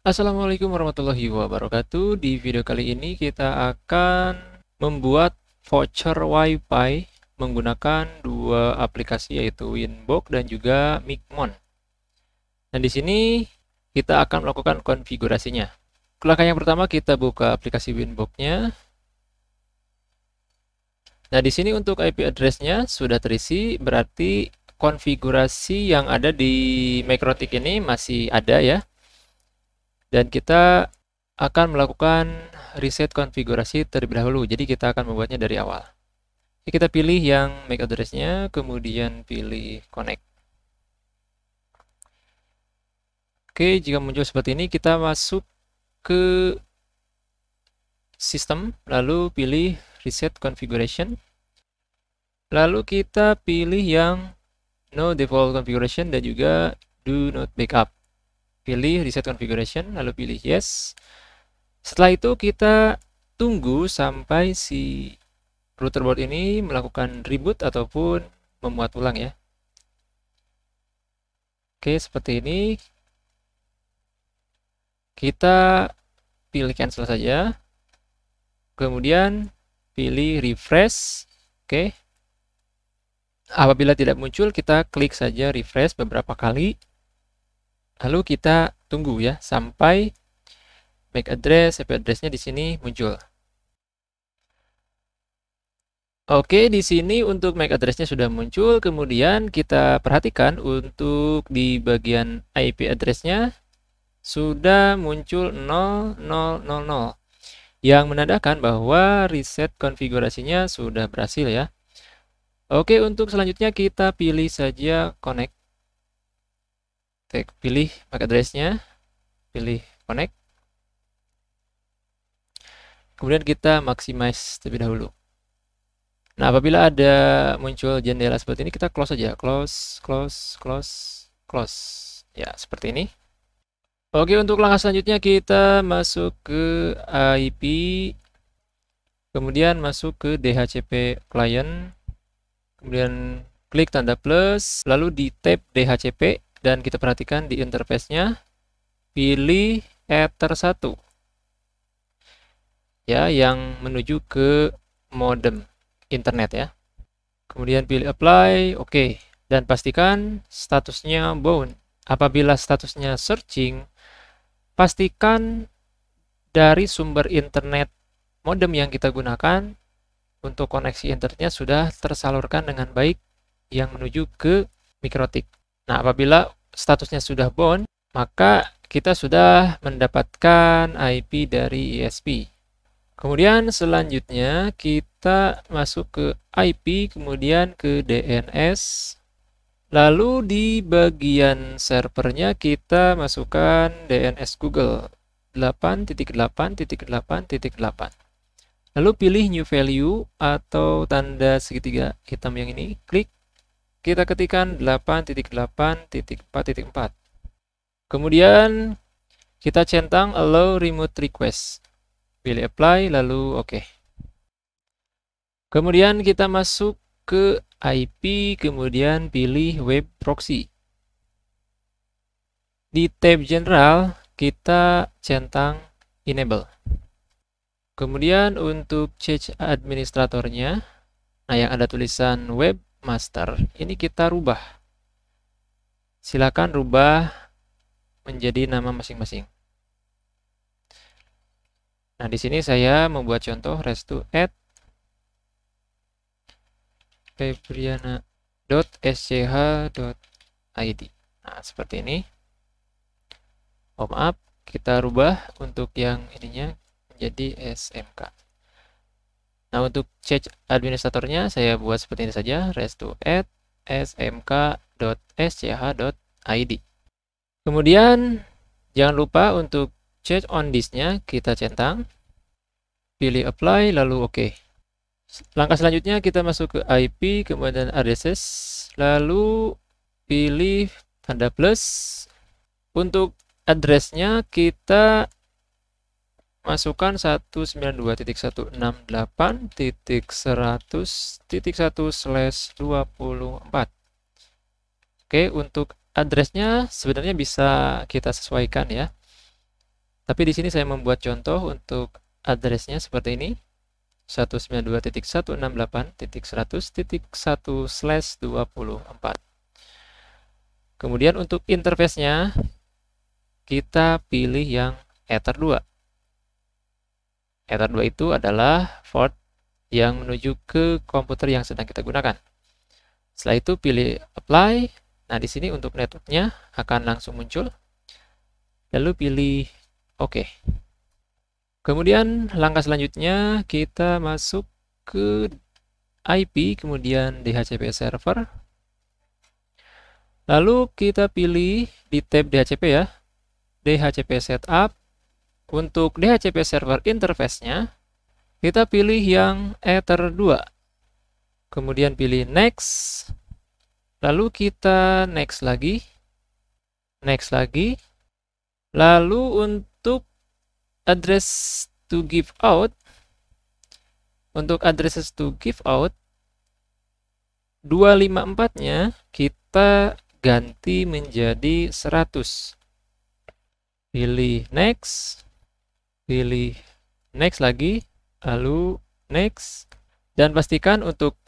Assalamualaikum warahmatullahi wabarakatuh. Di video kali ini kita akan membuat voucher WiFi menggunakan dua aplikasi yaitu Winbox dan juga Micmon. Nah, di sini kita akan melakukan konfigurasinya. Langkah yang pertama kita buka aplikasi Winbox-nya. Nah, di sini untuk IP address-nya sudah terisi, berarti konfigurasi yang ada di Mikrotik ini masih ada ya. Dan kita akan melakukan reset konfigurasi terlebih dahulu. Jadi kita akan membuatnya dari awal. Jadi kita pilih yang MAC address-nya, kemudian pilih connect. Oke, jika muncul seperti ini, kita masuk ke sistem, lalu pilih reset configuration. Lalu kita pilih yang no default configuration dan juga do not backup. Pilih reset configuration, lalu pilih yes. Setelah itu kita tunggu sampai si router board ini melakukan reboot ataupun memuat ulang ya. Oke, seperti ini. Kita pilih cancel saja. Kemudian pilih refresh. Oke. Apabila tidak muncul, kita klik saja refresh beberapa kali. Lalu kita tunggu ya sampai MAC address, IP address-nya di sini muncul. Oke, di sini untuk MAC address-nya sudah muncul. Kemudian kita perhatikan untuk di bagian IP address-nya sudah muncul 0000 yang menandakan bahwa reset konfigurasinya sudah berhasil ya. Oke, untuk selanjutnya kita pilih saja connect. Pilih MAC address-nya, pilih connect. Kemudian kita maximize terlebih dahulu. Nah, apabila ada muncul jendela seperti ini, kita close saja. Close, close, close, close. Ya, seperti ini. Oke, untuk langkah selanjutnya kita masuk ke IP, kemudian masuk ke DHCP client, kemudian klik tanda plus, lalu di tab DHCP, dan kita perhatikan di interface-nya, pilih Ether 1. Ya, yang menuju ke modem internet ya. Kemudian pilih apply, oke. Dan pastikan statusnya bound. Apabila statusnya searching, pastikan dari sumber internet modem yang kita gunakan untuk koneksi internetnya sudah tersalurkan dengan baik yang menuju ke Mikrotik. Nah, apabila statusnya sudah bound, maka kita sudah mendapatkan IP dari ISP. Kemudian selanjutnya kita masuk ke IP, kemudian ke DNS. Lalu di bagian servernya kita masukkan DNS Google 8.8.8.8. Lalu pilih new value atau tanda segitiga hitam yang ini, klik. Kita ketikkan 8.8.4.4. Kemudian kita centang allow remote request. Pilih apply, lalu oke. Kemudian kita masuk ke IP, kemudian pilih web proxy. Di tab general, kita centang enable. Kemudian untuk change administratornya, nah yang ada tulisan webmaster, ini kita rubah. Silakan rubah menjadi nama masing-masing. Nah, di sini saya membuat contoh restu add febriana.sch.id. Nah, seperti ini. Oh, maaf, kita rubah untuk yang ininya menjadi SMK. Nah, untuk change administratornya saya buat seperti ini saja, restu add smk.sch.id. Kemudian jangan lupa untuk change on disk-nya kita centang, pilih apply, lalu oke. Langkah selanjutnya kita masuk ke IP, kemudian RDSS, lalu pilih tanda plus. Untuk address-nya kita masukkan 192.168.100.1/24. Oke, untuk address-nya sebenarnya bisa kita sesuaikan ya. Tapi di sini saya membuat contoh untuk addressnya seperti ini. 192.168.100.1/24. Kemudian untuk interface-nya kita pilih yang Ether 2. Ether 2 itu adalah port yang menuju ke komputer yang sedang kita gunakan. Setelah itu pilih apply. Nah, di sini untuk networknya akan langsung muncul. Lalu pilih OK. Kemudian langkah selanjutnya kita masuk ke IP, kemudian DHCP server. Lalu kita pilih di tab DHCP ya, DHCP setup. Untuk DHCP server interface-nya, kita pilih yang Ether 2. Kemudian pilih next. Lalu kita next lagi. Next lagi. Lalu untuk address to give out, untuk addresses to give out 254-nya kita ganti menjadi 100. Pilih next, pilih next lagi, lalu next, dan pastikan untuk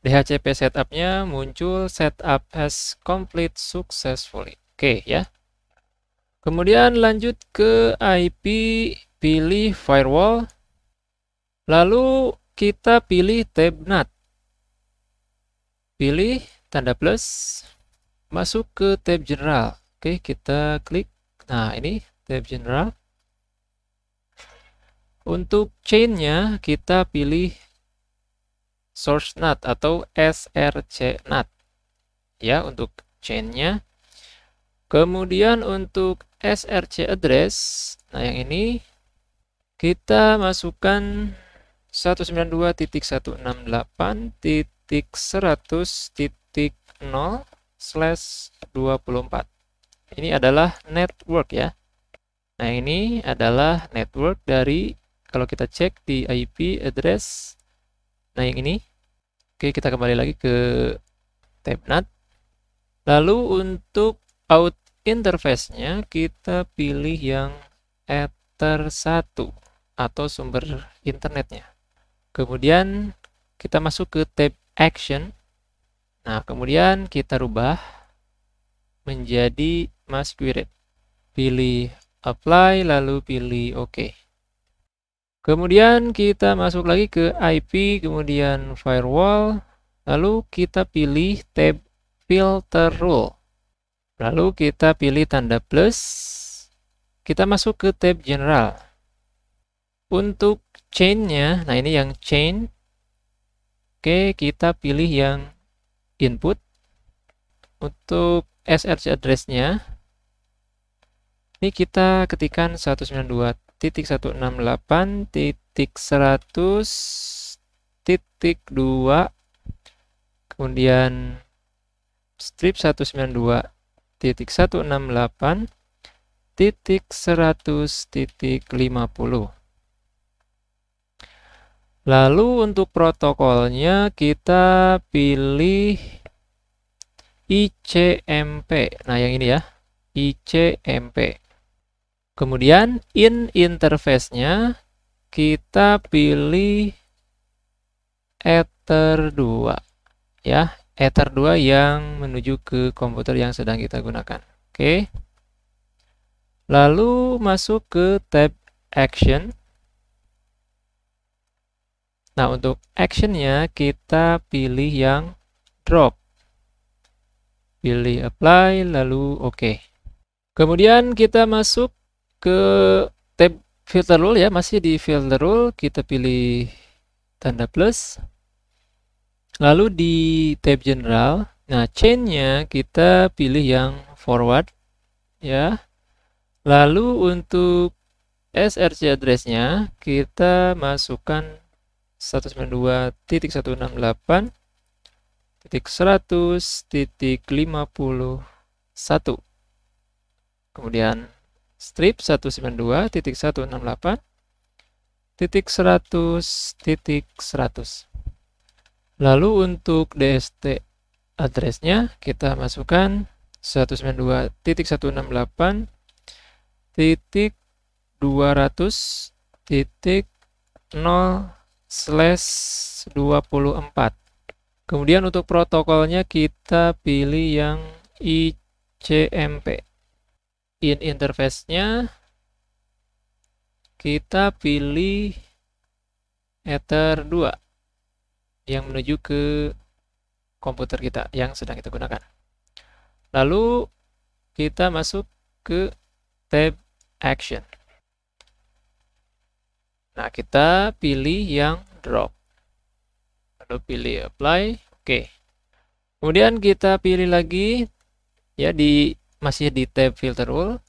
DHCP setupnya muncul setup as complete successfully. Oke ya. Kemudian lanjut ke IP, pilih firewall, lalu kita pilih tab NAT. Pilih tanda plus, masuk ke tab general. Oke, kita klik. Nah, ini tab general. Untuk chain-nya kita pilih source NAT atau SRC NAT. Ya, untuk chain-nya. Kemudian untuk SRC address, nah yang ini kita masukkan 192.168.100.0/24. Ini adalah network ya. Nah, ini adalah network dari, kalau kita cek di IP address, nah yang ini. Oke, kita kembali lagi ke tab NAT. Lalu untuk out interface-nya kita pilih yang Ether 1 atau sumber internetnya. Kemudian kita masuk ke tab action. Nah, kemudian kita rubah menjadi masquerade. Pilih apply, lalu pilih OK. Kemudian kita masuk lagi ke IP, kemudian firewall, lalu kita pilih tab filter rule. Lalu kita pilih tanda plus, kita masuk ke tab general. Untuk chain-nya, nah ini yang chain. Oke, kita pilih yang input. Untuk SRC address-nya, ini kita ketikkan 192.168.100.2, kemudian strip 192.168.100.50. Lalu untuk protokolnya kita pilih ICMP. Nah, yang ini ya, ICMP. Kemudian in interface-nya kita pilih Ether 2 ya, Ether 2 yang menuju ke komputer yang sedang kita gunakan. Oke. Lalu masuk ke tab action. Nah, untuk action-nya kita pilih yang drop. Pilih apply, lalu OK. Kemudian kita masuk ke tab filter rule ya, masih di filter rule, kita pilih tanda plus. Lalu di tab general, nah chain-nya kita pilih yang forward ya. Lalu untuk SRC address-nya kita masukkan 192.168.100.51. Kemudian strip 192.168.100.100. Lalu untuk DST address-nya kita masukkan 192.168.100.1 200.0/24. Kemudian untuk protokolnya kita pilih yang ICMP. In interface-nya kita pilih Ether 2 yang menuju ke komputer kita yang sedang kita gunakan. Lalu kita masuk ke tab Action. Nah, kita pilih yang Drop. Lalu pilih Apply. Oke. Kemudian kita pilih lagi ya masih di tab Filter Rule,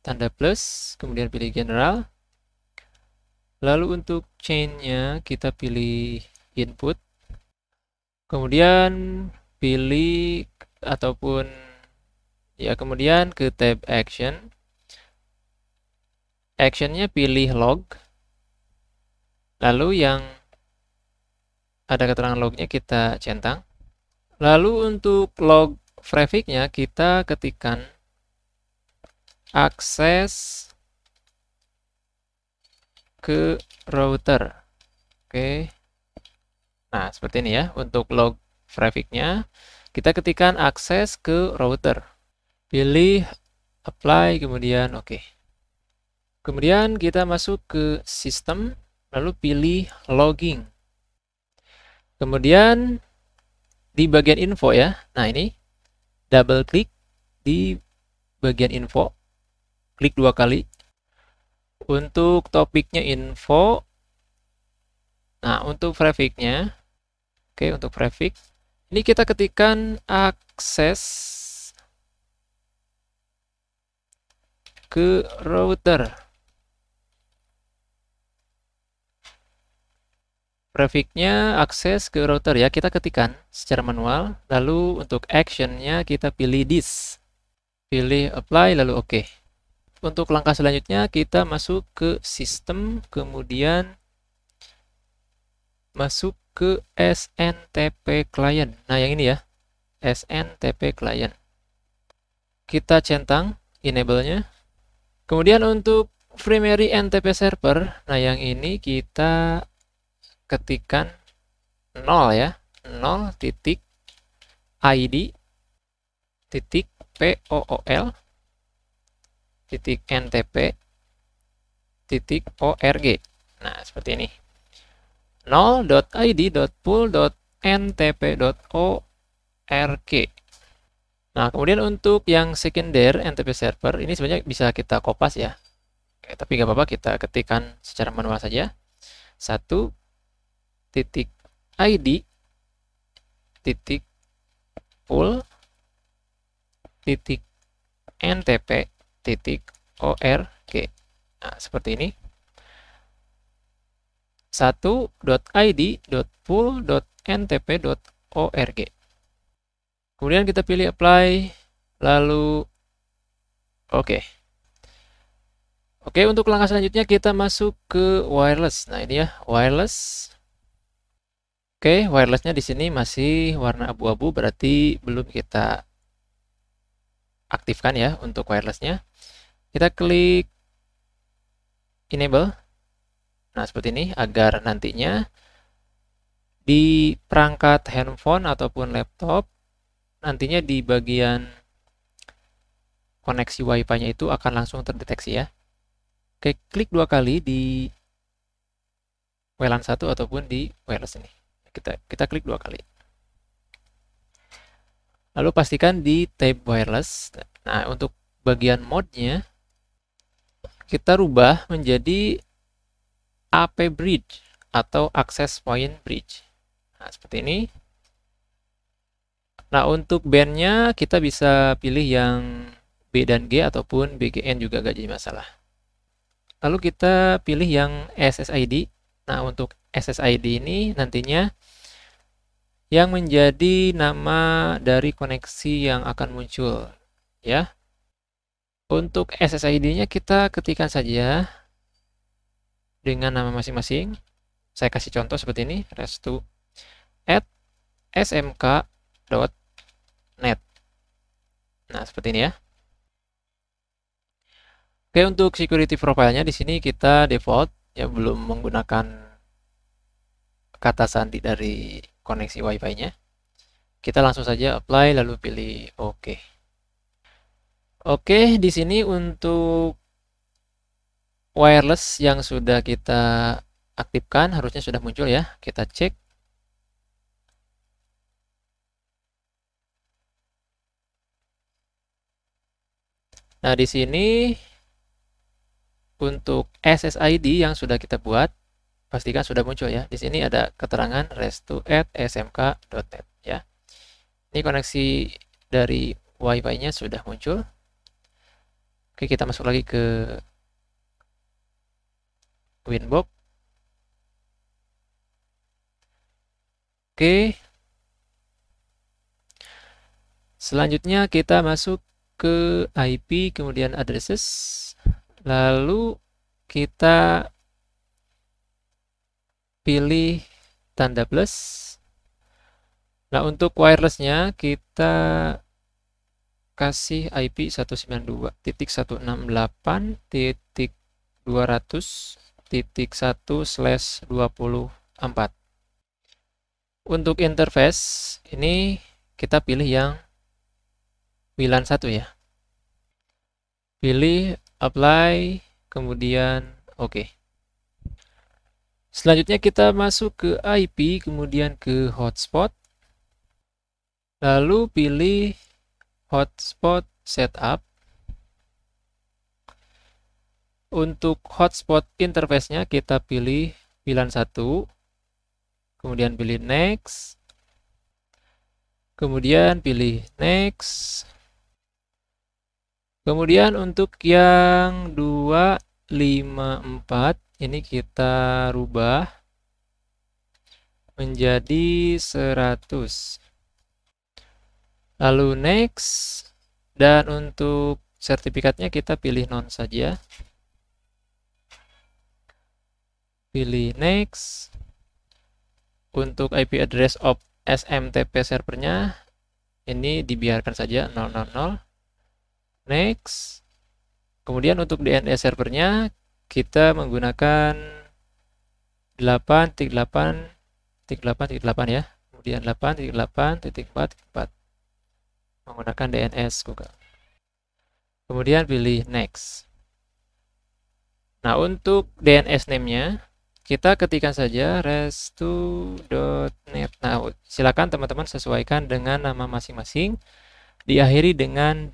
tanda plus, kemudian pilih General. Lalu untuk chain-nya kita pilih Input. Kemudian pilih ataupun ya kemudian ke tab Action. Action-nya pilih Log. Lalu yang ada keterangan lognya kita centang. Lalu untuk log traffic-nya kita ketikkan akses ke router. Oke. Nah, seperti ini ya. Untuk log traffic-nya kita ketikkan akses ke router. Pilih apply, kemudian oke. Kemudian kita masuk ke sistem, lalu pilih logging. Kemudian di bagian info ya. Nah, ini double klik di bagian info. Klik 2 kali. Untuk topiknya info. Nah, untuk traffic-nya. Oke, untuk traffic. Ini kita ketikkan akses ke router. Traffic-nya akses ke router ya, kita ketikkan secara manual. Lalu untuk action-nya kita pilih this. Pilih apply, lalu oke. Untuk langkah selanjutnya kita masuk ke sistem, kemudian masuk ke SNTP client. Nah, yang ini ya, SNTP client. Kita centang enable-nya. Kemudian untuk primary NTP server, nah yang ini kita ketikkan 0 ya, 0 titik ID titik POOL titik NTP titik ORG. Nah, seperti ini. 0.id.pool.ntp.org. Nah, kemudian untuk yang sekunder NTP server ini sebenarnya bisa kita kopas ya. Oke, tapi nggak apa-apa, kita ketikkan secara manual saja. 1 titik ID titik pool titik NTP titik ORG. Nah, seperti ini. 1.id.pool.ntp.org. Kemudian kita pilih apply, lalu oke. Oke, untuk langkah selanjutnya kita masuk ke wireless. Nah, ini ya, wireless. Oke, wirelessnya di sini masih warna abu-abu, berarti belum kita aktifkan ya untuk wirelessnya. Kita klik enable. Nah, seperti ini agar nantinya di perangkat handphone ataupun laptop nantinya di bagian koneksi Wi-Fi-nya itu akan langsung terdeteksi ya. Oke, klik 2 kali di WLAN 1 ataupun di wireless ini. Kita klik 2 kali. Lalu pastikan di tab wireless. Nah, untuk bagian mode-nya kita rubah menjadi AP bridge atau access point bridge. Nah, seperti ini. Nah, untuk band-nya kita bisa pilih yang B dan G ataupun BGN juga gak jadi masalah. Lalu kita pilih yang SSID. Nah, untuk SSID ini nantinya yang menjadi nama dari koneksi yang akan muncul ya. Untuk SSID-nya kita ketikkan saja dengan nama masing-masing. Saya kasih contoh seperti ini, restu@smk.net. Nah, seperti ini ya. Oke, untuk security profile-nya di sini kita default ya, belum menggunakan kata sandi dari koneksi WiFi-nya. Kita langsung saja apply lalu pilih oke. Oke, di sini untuk wireless yang sudah kita aktifkan harusnya sudah muncul ya. Kita cek. Nah, di sini untuk SSID yang sudah kita buat, pastikan sudah muncul ya. Di sini ada keterangan restu@smk.net ya. Ini koneksi dari WiFi-nya sudah muncul. Oke, kita masuk lagi ke Winbox. Oke. Selanjutnya kita masuk ke IP, kemudian addresses. Lalu kita pilih tanda plus. Nah, untuk wirelessnya kita kasih IP 192.168.200.1/24. Untuk interface ini kita pilih yang WLAN 1 ya. Pilih apply, kemudian oke. Selanjutnya kita masuk ke IP, kemudian ke hotspot. Lalu pilih hotspot setup. Untuk hotspot interface-nya kita pilih WLAN 1. Kemudian pilih next. Kemudian pilih next. Kemudian untuk yang 254 ini kita rubah menjadi 100. Lalu next, dan untuk sertifikatnya kita pilih non saja. Pilih next. Untuk IP address of SMTP servernya ini dibiarkan saja 000. Next. Kemudian untuk DNS servernya kita menggunakan 8.8.8.8 ya. Kemudian 8.8.4.4 menggunakan DNS Google. Kemudian pilih next. Nah, untuk DNS name-nya kita ketikkan saja restu.net. Nah, silakan teman-teman sesuaikan dengan nama masing-masing, diakhiri dengan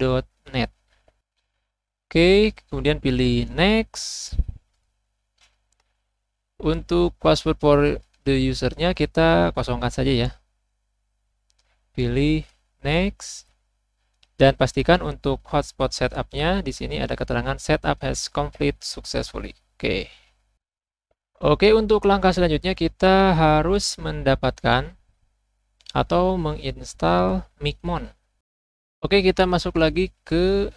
.net. Oke, kemudian pilih next. Untuk password for the usernya kita kosongkan saja ya. Pilih next. Dan pastikan untuk hotspot setupnya di sini ada keterangan setup has complete successfully. Oke. Oke, untuk langkah selanjutnya kita harus mendapatkan atau menginstal Micmon. Oke, kita masuk lagi ke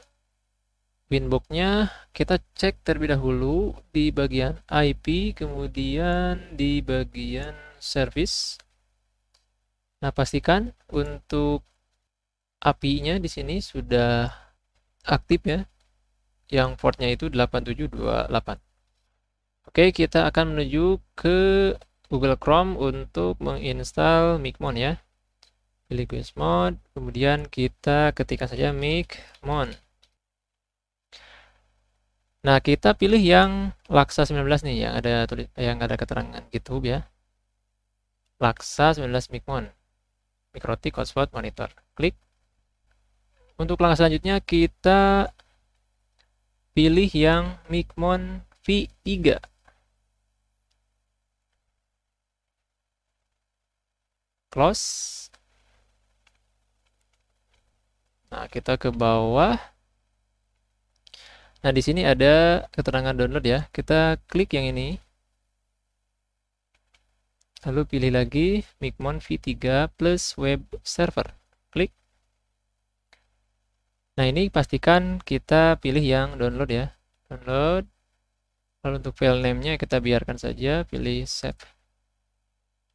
Winbox-nya. Kita cek terlebih dahulu di bagian IP, kemudian di bagian service. Nah, pastikan untuk API-nya di sini sudah aktif ya. Yang portnya itu 8728. Oke, kita akan menuju ke Google Chrome untuk menginstal Micmon ya. Pilih Gizmod, kemudian kita ketikkan saja Micmon. Nah, kita pilih yang Laksa 19 nih, yang ada keterangan GitHub ya. Laksa 19 Micmon. Mikrotik hotspot monitor. Klik. Untuk langkah selanjutnya kita pilih yang Micmon V3. Close. Nah, kita ke bawah. Nah, di sini ada keterangan download ya. Kita klik yang ini. Lalu pilih lagi Micmon V3 plus web server. Klik. Nah, ini pastikan kita pilih yang download ya. Download. Lalu untuk file name-nya kita biarkan saja, pilih save.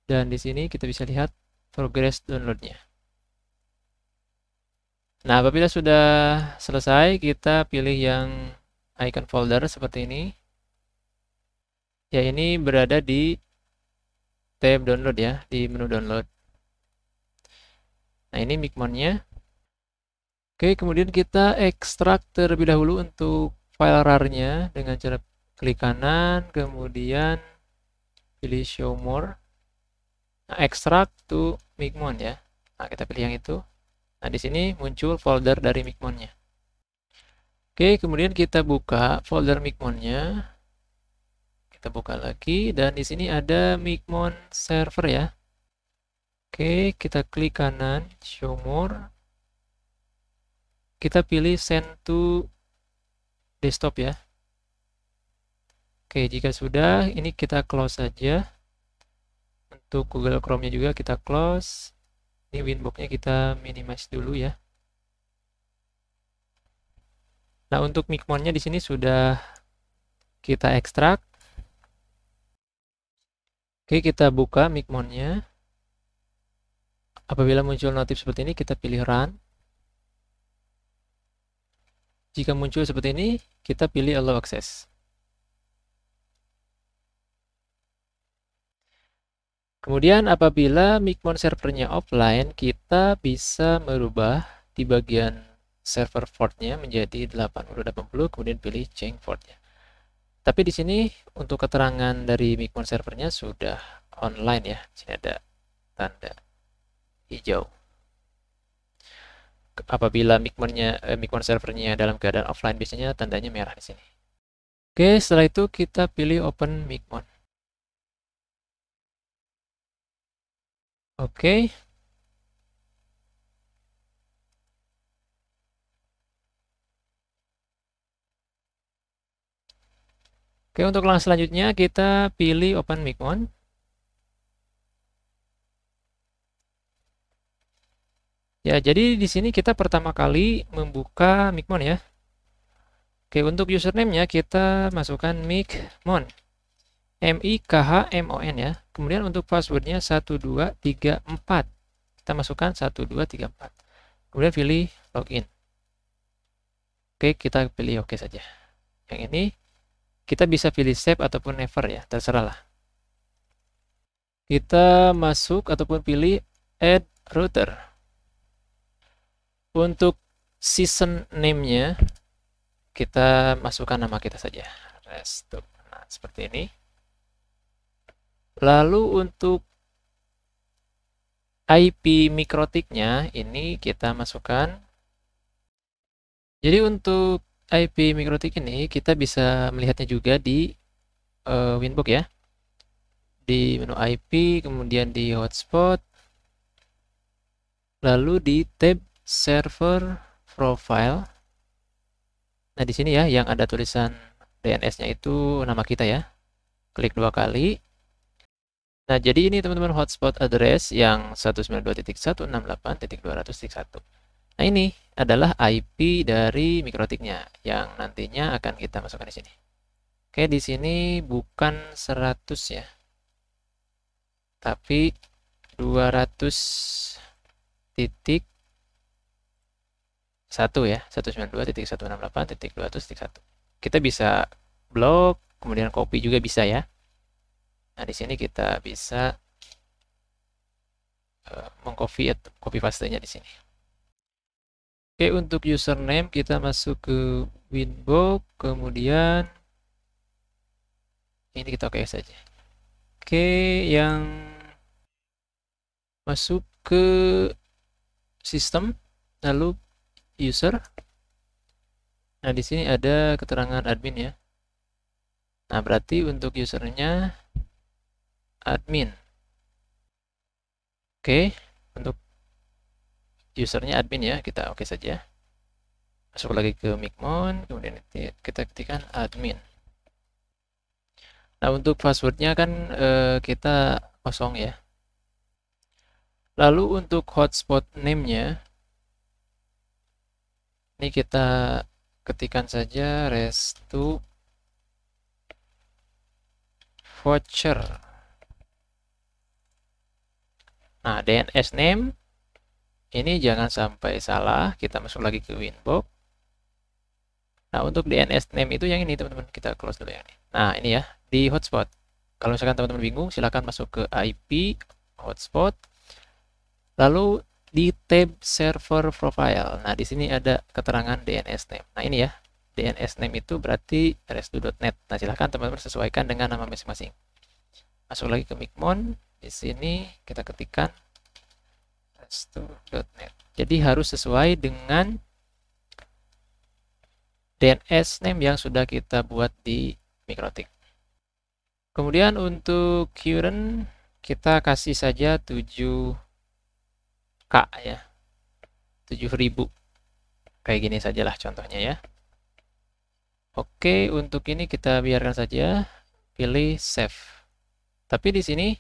Dan di sini kita bisa lihat progress download-nya. Nah, apabila sudah selesai, kita pilih yang icon folder seperti ini. Ya, ini berada di tab download ya, di menu download. Nah, ini Micmon-nya. Oke, kemudian kita ekstrak terlebih dahulu untuk file RAR-nya dengan cara klik kanan, kemudian pilih show more. Nah, ekstrak to Micmon ya. Nah, kita pilih yang itu. Nah, di sini muncul folder dari Micmon-nya. Oke, kemudian kita buka folder Micmon-nya. Kita buka lagi dan di sini ada Micmon server ya. Oke, kita klik kanan, show more. Kita pilih send to desktop ya. Oke, jika sudah, ini kita close saja. Untuk Google Chrome-nya juga kita close. Ini Winbox-nya kita minimize dulu ya. Nah, untuk Micmon-nya di sini sudah kita ekstrak. Oke, kita buka Micmon-nya. Apabila muncul notif seperti ini, kita pilih run. Jika muncul seperti ini, kita pilih allow access. Kemudian apabila Micmon servernya offline, kita bisa merubah di bagian server portnya menjadi 8080, kemudian pilih change portnya. Tapi di sini untuk keterangan dari Micmon servernya sudah online ya. Di sini ada tanda hijau. Apabila Micmon servernya dalam keadaan offline, biasanya tandanya merah di sini. Oke, setelah itu kita pilih open Micmon. Oke. Oke, untuk langkah selanjutnya kita pilih open Micmon. Ya, jadi di sini kita pertama kali membuka Micmon ya. Oke, untuk username-nya kita masukkan Micmon. M-I-K-H-M-O-N ya. Kemudian untuk password-nya 1234. Kita masukkan 1234. Kemudian pilih login. Oke, kita pilih oke saja. Yang ini kita bisa pilih save ataupun never ya, terserah lah. Kita masuk ataupun pilih add router. Untuk season name-nya kita masukkan nama kita saja. Resto. Nah, seperti ini. Lalu untuk IP mikrotiknya ini kita masukkan. Jadi untuk IP mikrotik ini kita bisa melihatnya juga di Winbox ya. Di menu IP, kemudian di hotspot, lalu di tab server profile. Nah, di sini ya yang ada tulisan DNS-nya itu nama kita ya. Klik 2 kali. Nah, jadi ini teman-teman hotspot address yang 192.168.200.1. Nah, ini adalah IP dari mikrotiknya yang nantinya akan kita masukkan di sini. Oke, di sini bukan 100 ya. Tapi 200.1 ya, 192.168.200.1. Kita bisa blok, kemudian copy juga bisa ya. Nah, di sini kita bisa mengcopy atau copy paste-nya di sini. Oke, untuk username kita masuk ke Winbox, kemudian ini kita oke saja. Oke, yang masuk ke sistem, lalu user. Nah, di sini ada keterangan admin ya. Nah, berarti untuk usernya admin. Oke, untuk usernya admin ya, kita oke saja. Masuk lagi ke Micmon, kemudian kita ketikkan admin. Nah, untuk passwordnya kan kita kosong ya. Lalu untuk hotspot name-nya, ini kita ketikkan saja resto voucher. Nah, DNS name ini jangan sampai salah. Kita masuk lagi ke Winbox. Nah, untuk DNS name itu yang ini, teman-teman. Kita close dulu yang ini. Nah, ini ya, di hotspot. Kalau misalkan teman-teman bingung, silahkan masuk ke IP, hotspot, lalu di tab server profile. Nah, di sini ada keterangan DNS name. Nah, ini ya, DNS name itu berarti restu.net. Nah, silahkan teman-teman sesuaikan dengan nama masing-masing. Masuk lagi ke Micmon. Di sini kita ketikkan restu.net. Jadi harus sesuai dengan DNS name yang sudah kita buat di Mikrotik. Kemudian untuk current kita kasih saja 7K ya. 7.000. Kayak gini sajalah contohnya ya. Oke, untuk ini kita biarkan saja. Pilih save. Tapi di sini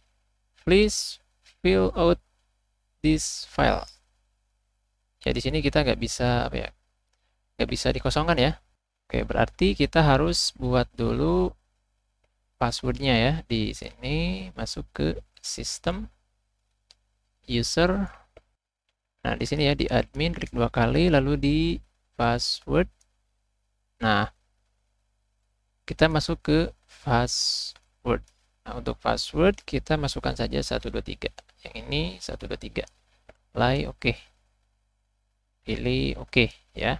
please fill out this file. Ya di sini kita nggak bisa apa ya? Nggak bisa dikosongkan ya. Oke, berarti kita harus buat dulu passwordnya ya. Di sini masuk ke sistem, user. Nah, di sini ya di admin klik 2 kali, lalu di password. Nah, kita masuk ke password. Nah, untuk password kita masukkan saja 123. Yang ini 123. Apply, oke. Pilih oke ya.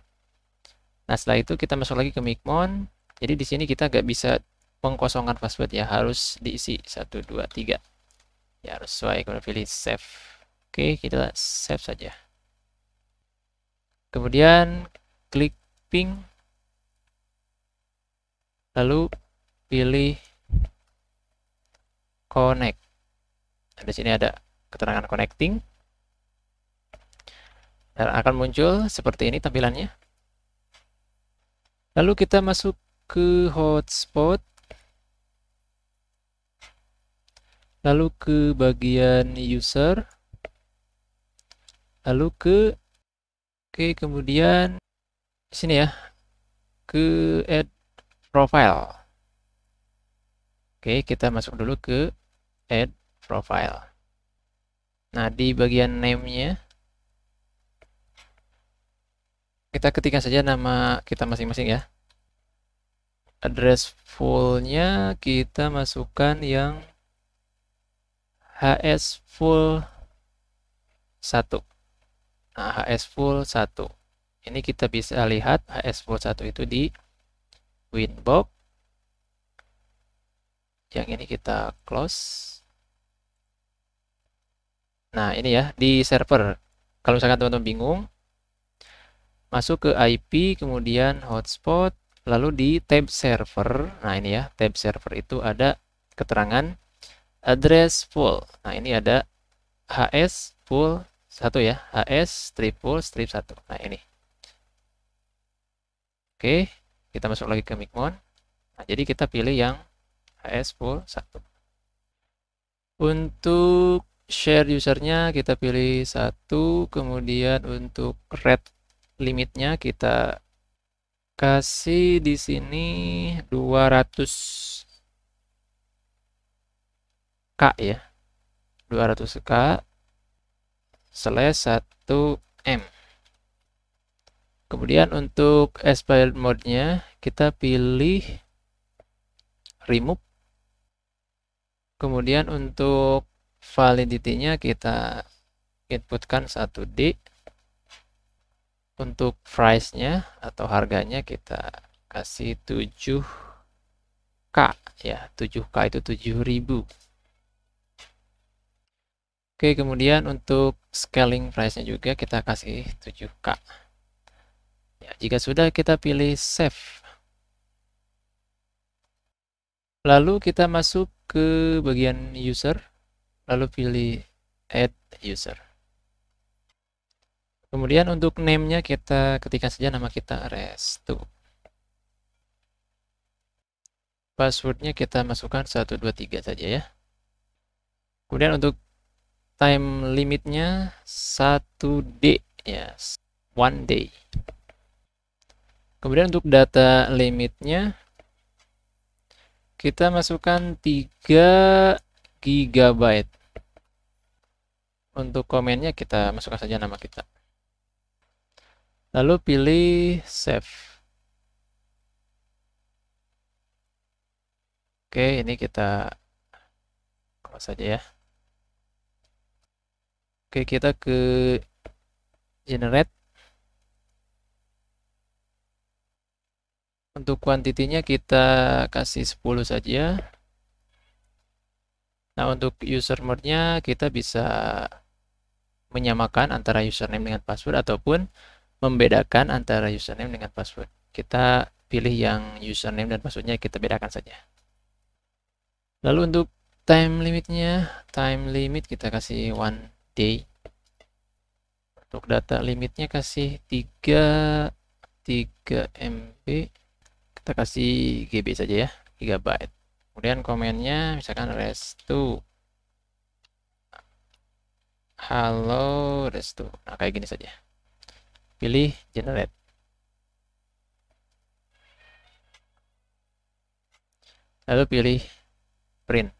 Nah, setelah itu kita masuk lagi ke Micmon. Jadi di sini kita nggak bisa mengkosongkan password ya, harus diisi 123. Ya, harus sesuai. Kemudian pilih save. Oke, kita save saja. Kemudian klik ping. Lalu pilih connect. Nah, di sini ada keterangan connecting. Dan akan muncul seperti ini tampilannya. Lalu kita masuk ke hotspot. Lalu ke bagian user. Lalu kemudian di sini ya, ke add profile. Oke, kita masuk dulu ke add profile. Nah, di bagian name-nya kita ketikkan saja nama kita masing-masing ya. Address full-nya kita masukkan yang HS full 1. Nah, HS full 1. Ini kita bisa lihat HS full 1 itu di Winbox. Yang ini kita close. Nah, ini ya di server. Kalau misalkan teman-teman bingung, masuk ke IP, kemudian hotspot, lalu di tab server. Nah, ini ya, tab server itu ada keterangan address full. Nah, ini ada HS full 1 ya, HS strip full strip 1. Nah, ini. Oke, kita masuk lagi ke Micmon. Nah, jadi kita pilih yang HS full 1. Untuk share usernya kita pilih 1, kemudian untuk rate limitnya kita kasih di sini 200K ya. 200K slash 1M. Kemudian untuk expired mode-nya kita pilih remove. Kemudian untuk validity-nya kita inputkan 1D. Untuk price-nya atau harganya kita kasih 7K ya. 7K itu 7.000. Oke, kemudian untuk scaling price-nya juga kita kasih 7K. Ya, jika sudah kita pilih save. Lalu kita masuk ke bagian user, lalu pilih add user. Kemudian untuk name-nya kita ketikkan saja nama kita Restu. Passwordnya kita masukkan 123 saja ya. Kemudian untuk time limitnya 1D ya, 1 day. Kemudian untuk data limitnya kita masukkan 3 GB. Untuk komennya kita masukkan saja nama kita. Lalu pilih save. Oke, ini kita close saja ya. Oke, kita ke generate. Untuk kuantitinya kita kasih 10 saja. Nah, untuk user mode-nya kita bisa menyamakan antara username dengan password ataupun membedakan antara username dengan password. Kita pilih yang username dan passwordnya kita bedakan saja. Lalu untuk time limit kita kasih 1 day. Untuk data limitnya kasih 3 MB. Kita kasih GB saja ya, gigabyte. Kemudian komennya misalkan restu halo restu. Nah, kayak gini saja. Pilih generate. Lalu pilih print.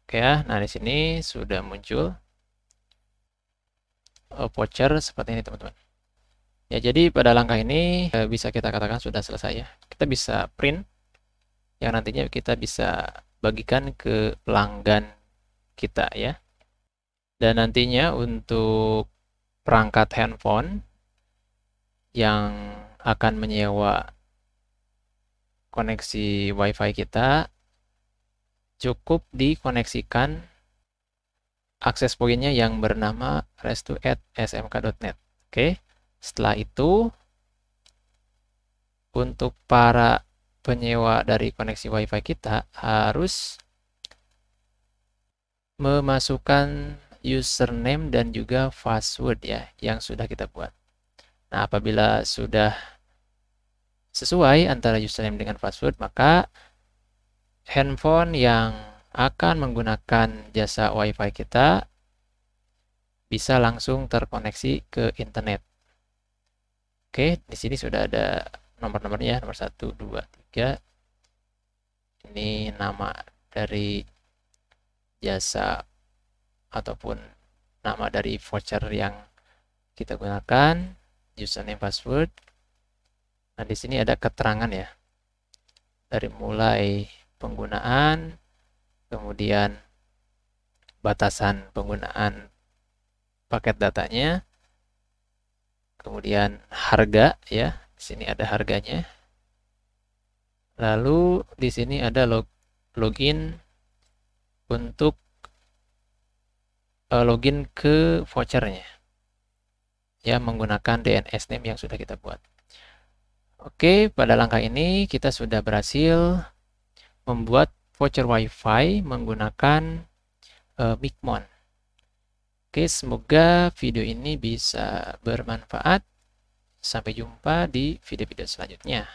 Oke ya, nah di sini sudah muncul voucher seperti ini teman-teman. Ya, jadi pada langkah ini bisa kita katakan sudah selesai ya. Kita bisa print yang nantinya kita bisa bagikan ke pelanggan kita ya. Dan nantinya untuk perangkat handphone yang akan menyewa koneksi WiFi kita, cukup dikoneksikan akses poinnya yang bernama restu@smk.net. Oke. Setelah itu, untuk para penyewa dari koneksi WiFi kita harus memasukkan username dan juga password ya yang sudah kita buat. Nah, apabila sudah sesuai antara username dengan password, maka handphone yang akan menggunakan jasa WiFi kita bisa langsung terkoneksi ke internet. Oke, di sini sudah ada nomor-nomornya, nomor 1, 2, 3. Ini nama dari jasa ataupun nama dari voucher yang kita gunakan, username, password. Nah, di sini ada keterangan ya. Dari mulai penggunaan, kemudian batasan penggunaan paket datanya, kemudian harga ya. Di sini ada harganya. Lalu di sini ada login untuk login ke vouchernya ya menggunakan DNS name yang sudah kita buat. Oke, pada langkah ini kita sudah berhasil membuat voucher WiFi menggunakan Micmon. Oke, semoga video ini bisa bermanfaat. Sampai jumpa di video-video selanjutnya.